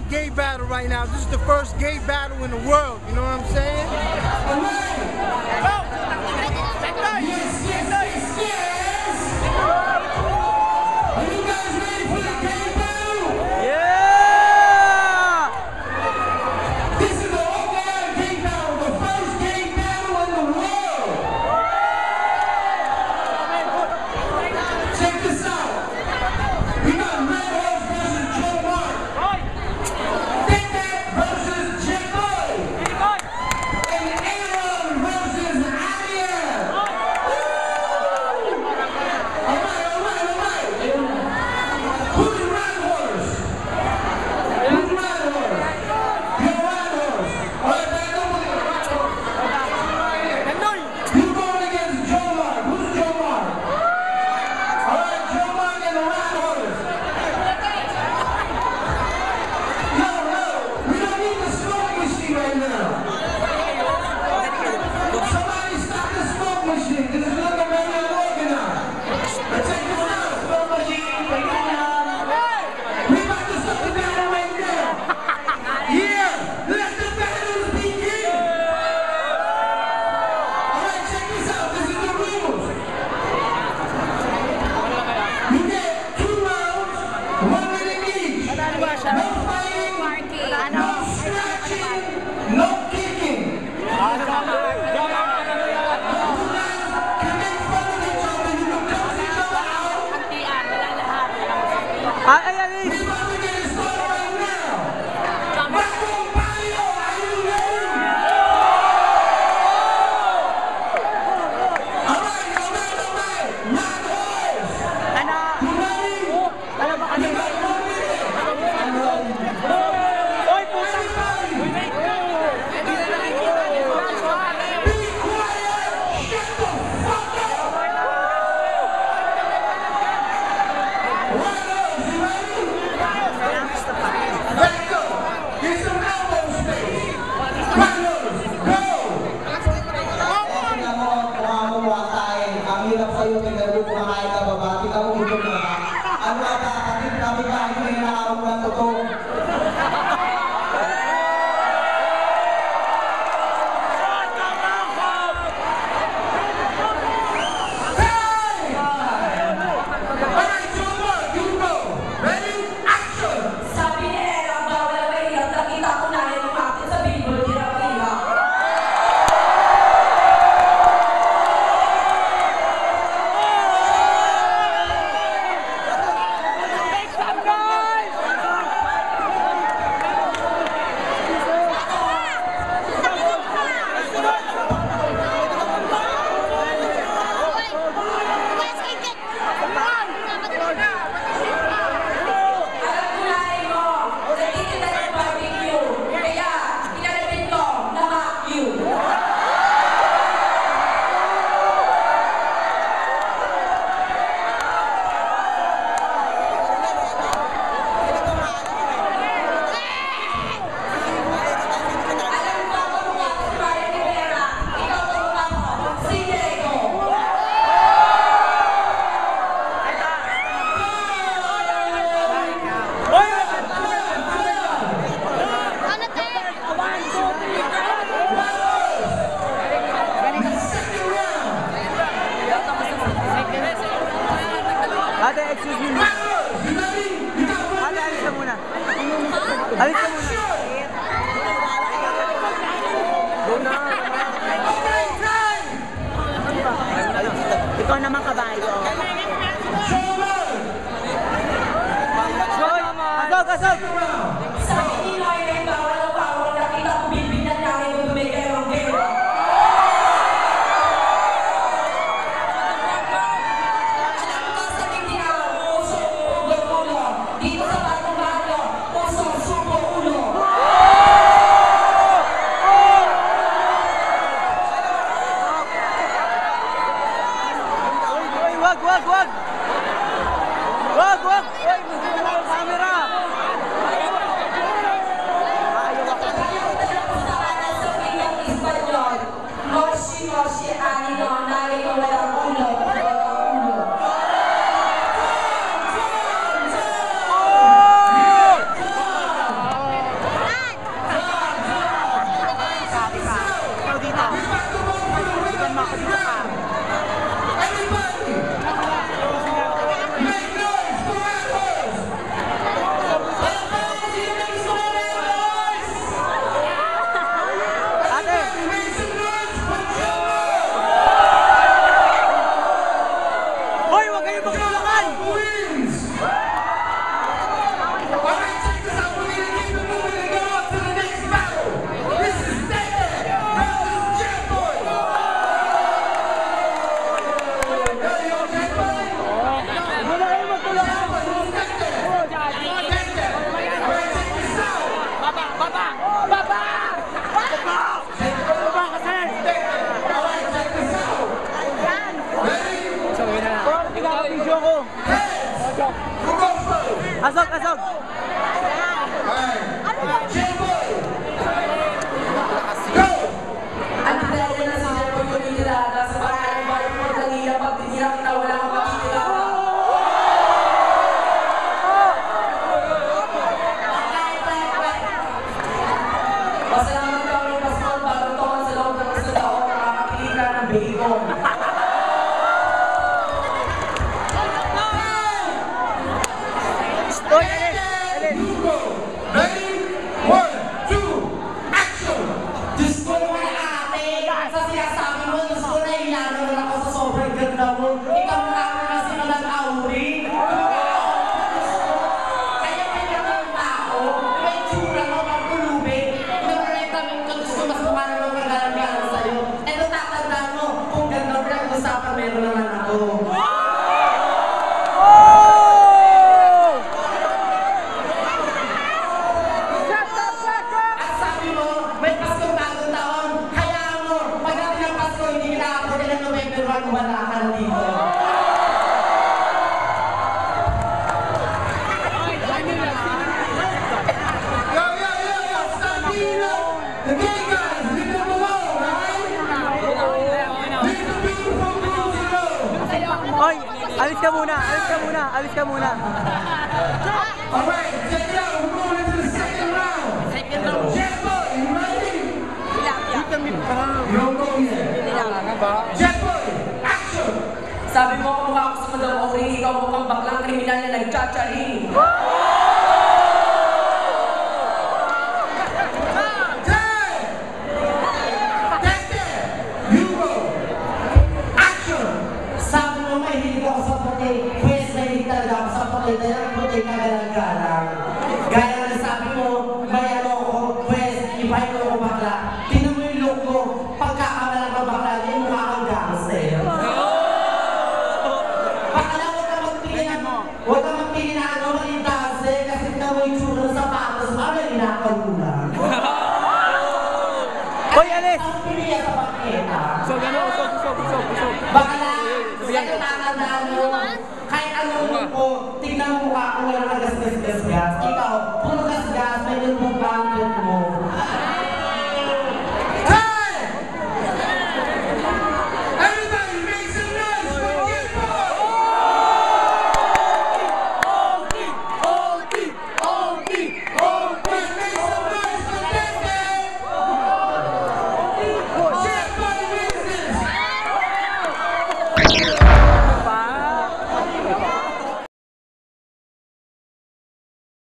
Gay battle right now. This is the first gay battle in the world. You know what I'm saying? Are you guys ready for the gay battle? Yeah! This is the Oakland gay battle, the first gay battle in the world. Check this out. We got Red Horse versus Joe Mark. Versus Jimbo and Aaron versus Ariel. All right. Who's the Red Horse? Who's the Red Horse? You're Red Horse. All right, back up with it. Who's going against Joe Mark? Who's Joe Mark? All right, Joe Mark and the Red Horse. No, we don't need the smoke machine right now. Somebody stop the smoke machine. This is looking very unorganized. Let's take this out. Smoke machine. We about to start the battle right now. Yeah, let the battles begin. All right, check this out. This is the rules. You get 2 rounds, 1 minute each. No fighting, no scratching, no kicking. You guys can make fun of each other. You can cuss each other out. We about to get it started right now. Marco Barrio, are you ready? All right. Red Horse. You ready? You got 1 minute. Ate, excuse me. Ate, alis ka muna. Alis ka muna. Go na. Ikaw naman kabayo. Kasog! Sa Illinois ay bawal ang bawal. Nakita ko bibigyan namin kung bumigayong gero. Alam ko sa Mindanao, puso, ulo. Dito sa Bato-Bato, puso, suko, ulo. Wag! Wag! Oy, camera! Asog, asog. Jeboy! Go! Ang tinawag na si Jeboy yung inilada sa parang bayan mo kanina pag tinira kita wala kang makikilala. Pasalamat ka ng Pascual bago tokan sa loob ng gusto taon makakapili ka ng bacon. Oy, Alin. Ready? 1, 2, action! Diyos ko naman ate, sa sinasabi mo, Diyos ko na ilangan ako sa sobrang ganda mo. Ikaw na ako na sinulang auri. Kaya may nakang tao, may tsura mo, magkulubin. Nagre-recommend ko, Diyos ko, mas mukha naman kagalang-galang sa'yo. Eto tatandaan mo, kung ganda mo lang usapan, meron naman ako. At sabi mo, may Paskong bagong taon, hayaan mo, pagdating ng Pasko, hindi kita ako ng November 1, wala ka na dito. Yo, Santino! The gay guys, leave them alone, right? Leave the beautiful girls alone. Oy, alis ka muna, alis ka muna, alis ka muna. Alright, check it out, we're going into the second round. Jetboy, you ready? You don't go yet. Jetboy, action! Sabi mo kamukha ako sa Madam Ori, ikaw mukhang baklang kriminal na nagchacharing. Sabi mo mahilig ako sa puti, pwes mahilig talaga ako sa puti, dahil ang puti kagalang-galang. Gaya na sabi mo, mayano ako, pwes, ibahin mo ako bakla. Tingnan mo yung look ko, pagkakamalang ka bakla, yung mukha kang gangster. Bakla, huwag ka magpili na ano, maging gangster, kasi tingnan mo yung tsura ng sapatos, ano yung inakalunan? Hoy, alis! Ang piliya sa pakita. Usog, usog. Bakla, sa tatandaan mo, kahit anong mo, tignan mo mukha ko walang kagasgas-gasgas.